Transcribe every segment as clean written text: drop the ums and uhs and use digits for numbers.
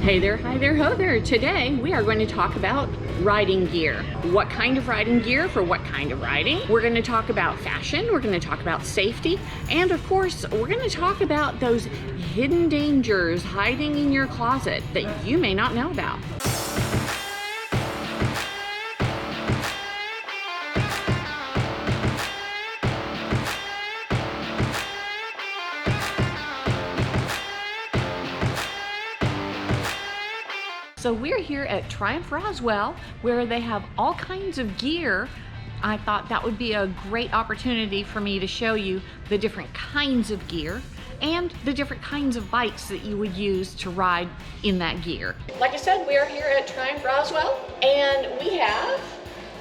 Hey there, hi there, ho there. Today we are going to talk about riding gear. What kind of riding gear for what kind of riding? We're going to talk about fashion, we're going to talk about safety, and of course, we're going to talk about those hidden dangers hiding in your closet that you may not know about. So we're here at Triumph Roswell, where they have all kinds of gear. I thought that would be a great opportunity for me to show you the different kinds of gear and the different kinds of bikes that you would use to ride in that gear. Like I said, we are here at Triumph Roswell, and we have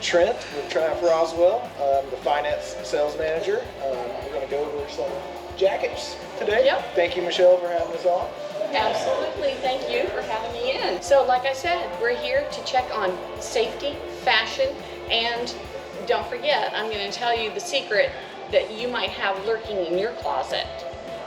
Trent with Triumph Roswell, the finance sales manager. We're going to go over some jackets today. Yep. Thank you, Michelle, for having us on. Absolutely, thank you for having me in. So like I said, we're here to check on safety, fashion, and don't forget, I'm going to tell you the secret that you might have lurking in your closet.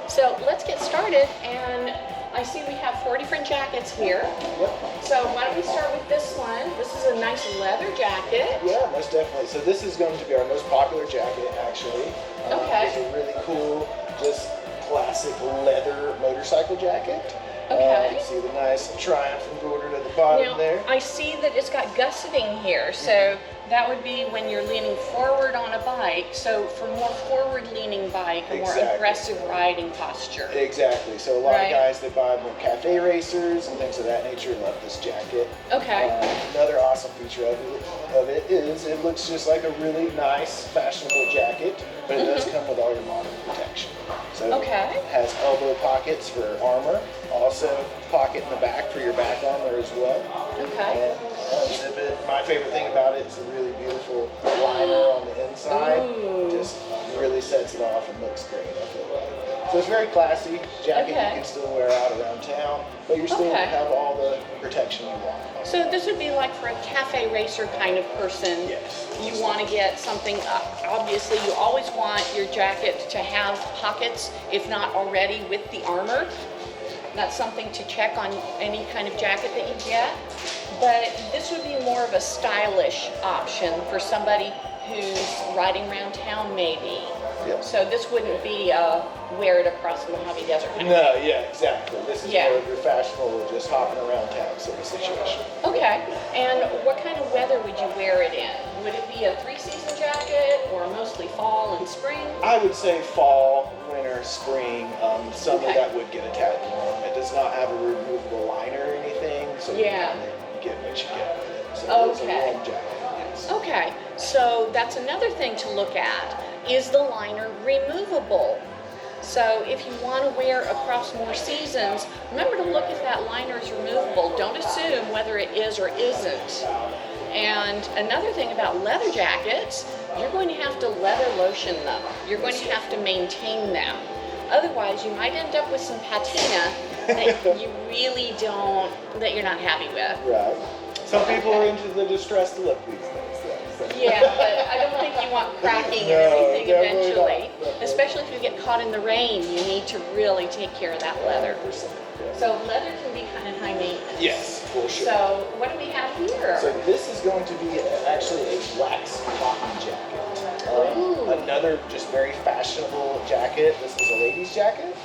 So let's get started, and I see we have 4 different jackets here. Yep. So why don't we start with this one? This is a nice leather jacket. Yeah, most definitely. So this is going to be our most popular jacket, actually. Okay. It's a really cool, just classic leather motorcycle jacket. Okay. You see the nice Triumph embroidered at the bottom Now, there. I see that it's got gusseting here, so that would be when you're leaning forward on a bike. So for more forward-leaning bike, a more Exactly. aggressive riding posture. Exactly. So a lot Right. of guys that buy more cafe racers and things of that nature love this jacket. Okay. Another awesome feature of it is it looks just like a really nice, fashionable jacket, but it does come with all your modern protection. So Okay. it has elbow pockets for armor, also pocket in the back for your back armor as well. Okay. And unzip it. My favorite thing about it is a really beautiful liner on the inside. Ooh. Just really sets it off and looks great, I feel like. So it's very classy jacket Okay. you can still wear out around town, but you're still Okay. have all the protection you want. So this would be like for a cafe racer kind of person. Yes. You want to get something, obviously you always want your jacket to have pockets, if not already with the armor. That's something to check on any kind of jacket that you get. But this would be more of a stylish option for somebody who's riding around town maybe. Yep. So this wouldn't be wear it across the Mojave Desert kind of No, yeah, exactly. This is Yeah. more of your fashionable, just hopping around town sort of situation. Okay, and what kind of weather would you wear it in? Would it be a 3-season jacket or mostly fall and spring? I would say fall, winter, spring, summer Okay. that would get a tad warm. It does not have a removable liner or anything, so Yeah. you get what you get with it. So it's a Okay. warm jacket, yes. Okay, so that's another thing to look at. Is the liner removable? So if you want to wear across more seasons, remember to look if that liner is removable. Don't assume whether it is or isn't. And another thing about leather jackets, you're going to have to leather lotion them. You're going to have to maintain them. Otherwise, you might end up with some patina that you really don't, that you're not happy with. Right. Some people are into the distressed look these days. So. Yeah, but I don't think you want cracking and No, everything definitely eventually. not. Especially if you get caught in the rain, you need to really take care of that leather. 100%, yeah. So leather can be kind of high maintenance. Yes, for sure. So what do we have here? So this is going to be actually a wax cotton jacket. Ooh. Another just very fashionable jacket. This is a lady's jacket.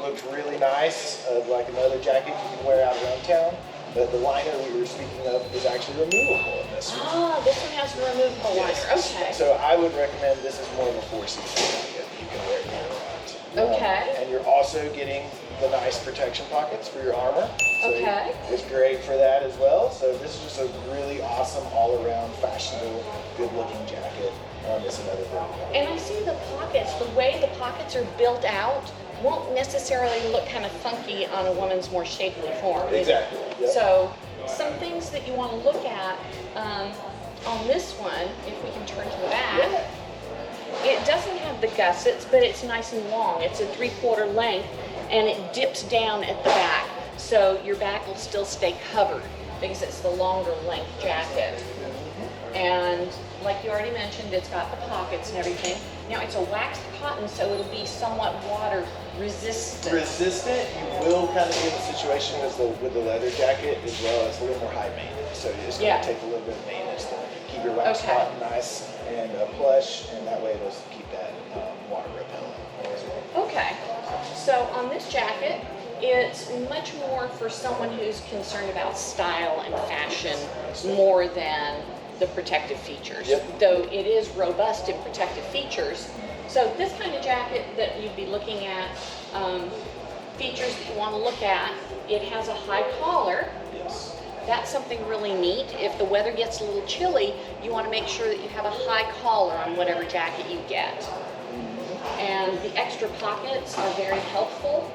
Looks really nice, like another jacket you can wear out around town. But the liner we were speaking of is actually removable in this one. Ah, this one has a removable Yes. liner. Okay. So I would recommend this is more of a 4-season jacket you can wear year round. Okay. And you're also getting the nice protection pockets for your armor. So Okay. it's great for that as well. So this is just a really awesome all-around fashionable, good-looking jacket. It's another thing. And I see the pockets, the way the pockets are built out won't necessarily look kind of funky on a woman's more shapely form. Exactly. Yep. So some things that you want to look at on this one, if we can turn to the back, it doesn't have the gussets, but it's nice and long. It's a 3/4 length, and it dips down at the back. So your back will still stay covered because it's the longer length jacket. And like you already mentioned, it's got the pockets and everything. Now it's a waxed cotton, so it'll be somewhat water resistant. Resistant, you will kind of get a situation with the leather jacket as well. It's a little more high maintenance, so it's going to take a little bit of maintenance to keep your wax cotton nice and plush, and that way it'll keep that water repellent as well. Okay, so on this jacket, it's much more for someone who's concerned about style and fashion more than the protective features. Yep. Though it is robust in protective features. So this kind of jacket that you'd be looking at, features that you want to look at, it has a high collar. Yes. That's something really neat. If the weather gets a little chilly, you want to make sure that you have a high collar on whatever jacket you get. And the extra pockets are very helpful.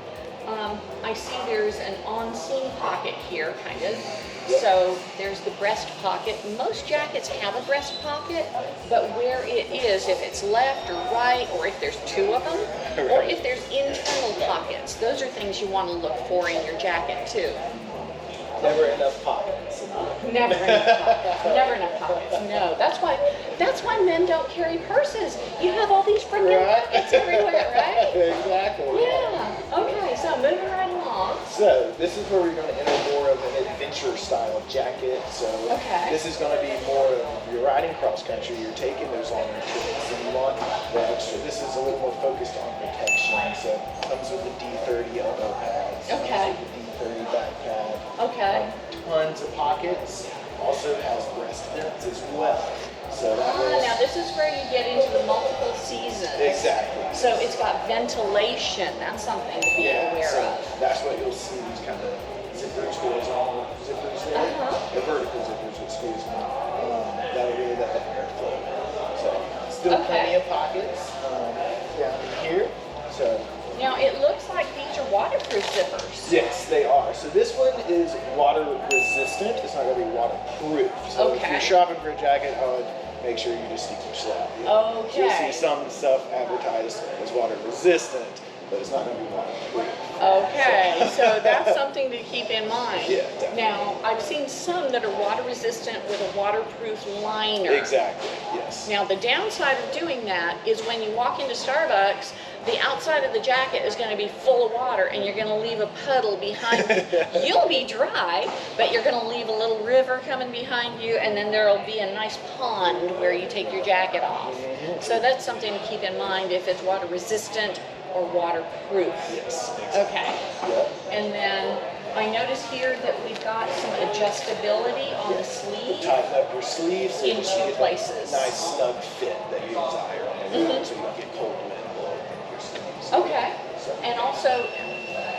I see there's an on-seam pocket here, kind of. Yep. So there's the breast pocket. Most jackets have a breast pocket, but where it is, if it's left or right, or if there's two of them, or if there's internal pockets, those are things you want to look for in your jacket too. Never enough pockets. Never enough pockets. Never enough pockets. No, that's why men don't carry purses. You have all these freaking pockets everywhere, right? Exactly. Yeah. Okay. So moving right along. So this is where we're going to enter more of an adventure style jacket. So this is going to be more of you're riding cross country. You're taking those longer trips, and you want the extra. This is a little more focused on protection. So it comes with the D30 elbow pads. Okay. Comes with the D30 back pad. Okay. Tons of pockets. Also has breast vents as well. So that now this is where you get into the multiple seasons. Exactly. So it's got ventilation. That's something to be aware of. That's what you'll see, these kind of zippers, horizontal zippers there. The vertical zippers, excuse me. That'll really let that airflow in. So still plenty of pockets down in here. So now it looks like these are waterproof zippers. yes, they are. So this one is water resistant. It's not going to be waterproof. So if you're shopping for a jacket, I would make sure you distinguish that. You'll see some stuff advertised as water resistant, but it's not going to be waterproof. Okay, so that's something to keep in mind. Yeah, definitely. Now, I've seen some that are water resistant with a waterproof liner. Exactly, yes. Now, the downside of doing that is when you walk into Starbucks, the outside of the jacket is going to be full of water and you're going to leave a puddle behind you. You'll be dry, but you're going to leave a little river coming behind you, and then there'll be a nice pond where you take your jacket off. So that's something to keep in mind if it's water resistant or waterproof. Yes, exactly. Okay. Yep. And then I notice here that we've got some adjustability on the sleeve. Tighten up your sleeves so in you two get places. that nice snug fit that you desire on it, so you don't get cold wind blowing in your sleeves. Okay. And also,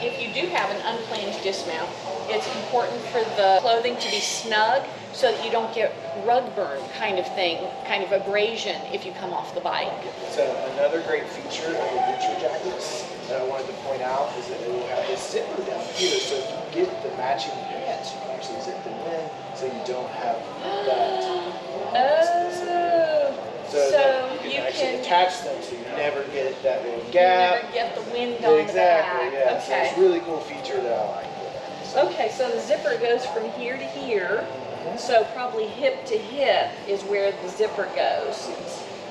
if you do have an unplanned dismount, it's important for the clothing to be snug so that you don't get rug burn kind of thing, kind of abrasion if you come off the bike. So another great feature of adventure jackets that I wanted to point out is that it will have this zipper down here. So if you get the matching pants, you can actually zip them in so you don't have that. So you can actually attach them so you never get that little gap. You never get the wind on the back. Yeah. So it's a really cool feature that I like. Okay, so the zipper goes from here to here. So probably hip to hip is where the zipper goes.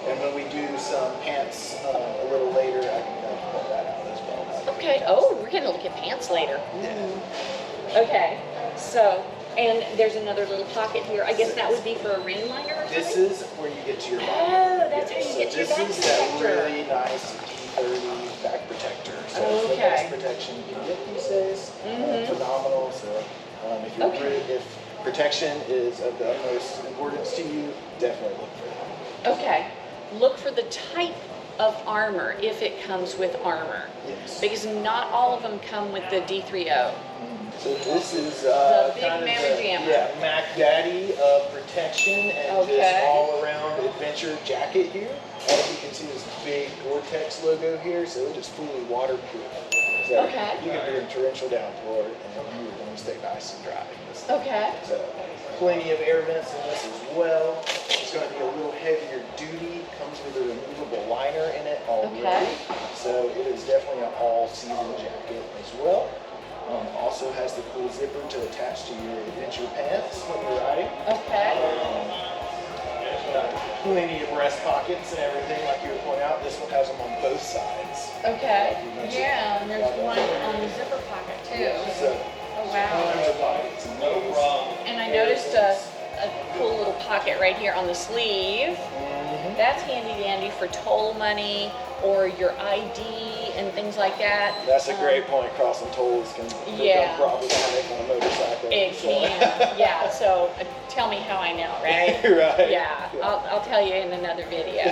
And when we do some pants a little later, I can pull that out as well. Okay. Oh, we're going to look at pants later. Yeah. Okay. So, and there's another little pocket here. I guess that would be for a rain liner or something? This is where you get to your body. Oh, that's how you get to your back This is that protector. really nice D30 back protector. So it's the best protection you can get these days. Phenomenal. So if protection is of the utmost importance to you, definitely look for that. Okay. Look for the type of armor if it comes with armor. Yes. Because not all of them come with the D30. So this is the big kind of mamma jamma. Mac Daddy of protection and just all around adventure jacket here. As you can see, this big Gore-Tex logo here, so it's just fully waterproof. So you can do a torrential downpour and you're going to stay nice and dry. Okay. So plenty of air vents in this as well. It's going to be a little heavier duty. Comes with a removable liner in it already. So it is definitely an all-season jacket as well. Also has the cool zipper to attach to your adventure pants when you're riding. Okay. got plenty of breast pockets and everything, like you were pointing out. This one has them on both sides. Okay. Like you mentioned. Yeah, and there's one on the zipper pocket too. So, Oh wow. tons of pockets. No problem. And I noticed a cool little pocket right here on the sleeve. That's handy dandy for toll money or your ID and things like that. That's a great point. Crossing tolls can become problematic on a motorcycle. It can, yeah. So tell me how I know, right? Right. Yeah, I'll tell you in another video.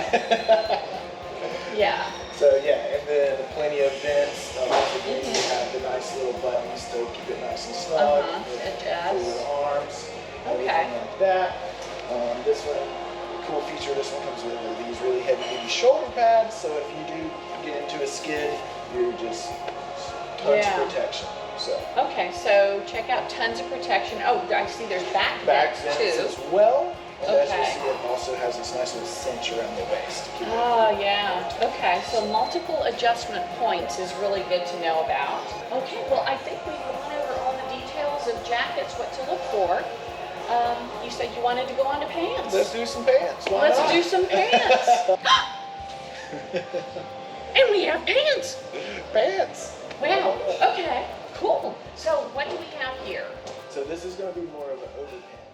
Yeah. So yeah, and then plenty of vents. Again, you have the nice little buttons to keep it nice and snug. It does. For your arms. Okay. Everything like that. This one, cool feature. This one comes with these really heavy-duty shoulder pads. So if you do get into a skid, you're just tons of protection. So. Okay, so check out tons of protection. Oh, I see there's back Back vents vents too. as well. And as you Okay. see, it also has this nice little cinch around the waist. To keep it Oh, yeah. Okay, so multiple adjustment points is really good to know about. Okay, well, I think we've gone over all the details of jackets, what to look for. You said you wanted to go on to pants. Let's do some pants. Why Let's not? do some pants. And we have pants. Pants. Wow. Okay, cool. So what do we have here? So this is going to be more of an overpants.